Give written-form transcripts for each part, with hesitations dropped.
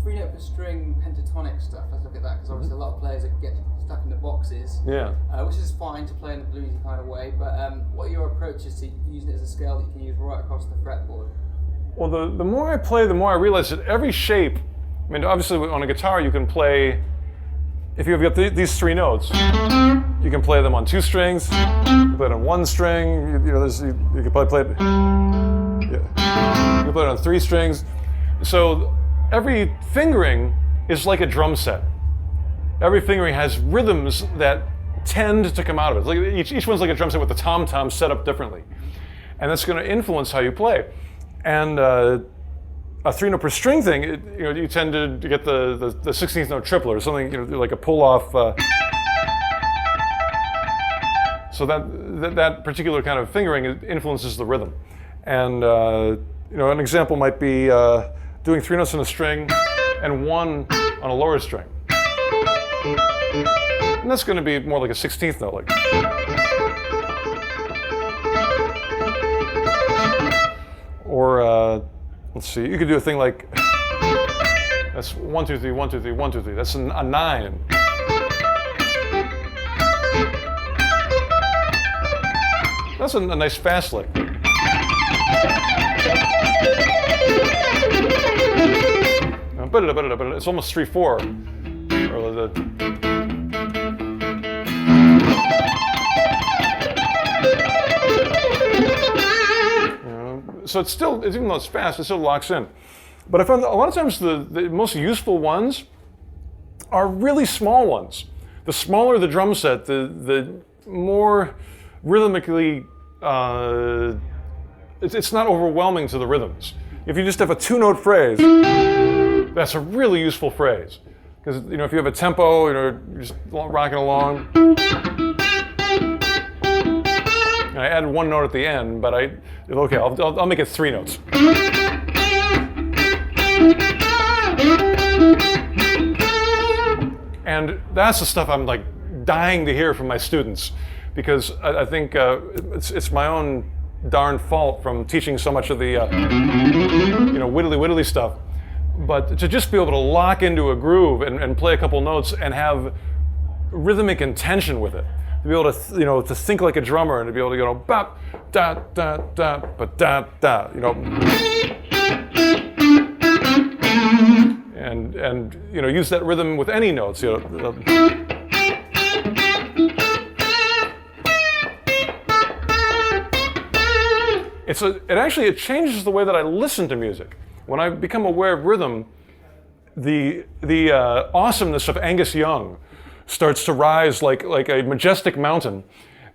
three note per string pentatonic stuff. Let's look at that, because obviously a lot of players get stuck in the boxes. Yeah. Which is fine to play in a bluesy kind of way, but what are your approaches to using it as a scale that you can use right across the fretboard? Well, the more I play, the more I realize that every shape, I mean, obviously on a guitar you can play, if you've got these three notes, you can play them on two strings, you can play it on one string, you can probably play it, yeah. You can play it on three strings. So every fingering is like a drum set. Every fingering has rhythms that tend to come out of it. Like each one's like a drum set with the tom-tom set up differently. And that's going to influence how you play. And a three note per string thing, you tend to get the 16th note triplet or something, like a pull off. So that particular kind of fingering influences the rhythm. And an example might be doing three notes on a string and one on a lower string. And that's going to be more like a 16th note. Or let's see, you could do a thing like, that's 1, 2, 3, 1, 2, 3, 1, 2, 3. That's a 9. That's a nice fast lick. It's almost 3/4. So it's still, even though it's fast, it still locks in. But I found that a lot of times the most useful ones are really small ones. The smaller the drum set, the more rhythmically, it's not overwhelming to the rhythms. If you just have a two-note phrase, that's a really useful phrase. Because if you have a tempo, you're just rocking along. And I added one note at the end, but I'll make it three notes. And that's the stuff I'm like dying to hear from my students, because I think it's my own darn fault from teaching so much of the whittly stuff. But to just be able to lock into a groove and play a couple notes and have rhythmic intention with it, to be able to to think like a drummer and to be able to go bop da da da ba da da, and use that rhythm with any notes. It changes the way that I listen to music. When I become aware of rhythm, the awesomeness of Angus Young starts to rise like a majestic mountain,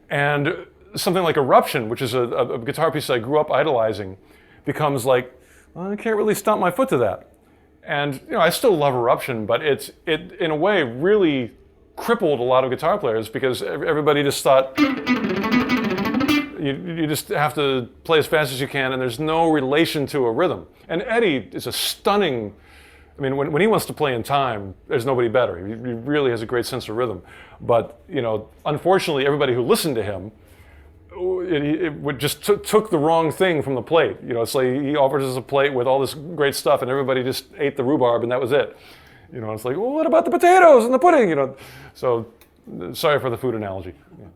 and something like Eruption, which is a guitar piece I grew up idolizing, becomes like, well, I can't really stomp my foot to that. And I still love Eruption, but it in a way really crippled a lot of guitar players, because everybody just thought you just have to play as fast as you can, and there's no relation to a rhythm. And Eddie is a stunning. I mean, when he wants to play in time, there's nobody better. He really has a great sense of rhythm. But unfortunately, everybody who listened to him, it just took the wrong thing from the plate. It's like he offers us a plate with all this great stuff, and everybody just ate the rhubarb, and that was it. It's like, well, what about the potatoes and the pudding? So, sorry for the food analogy. Yeah.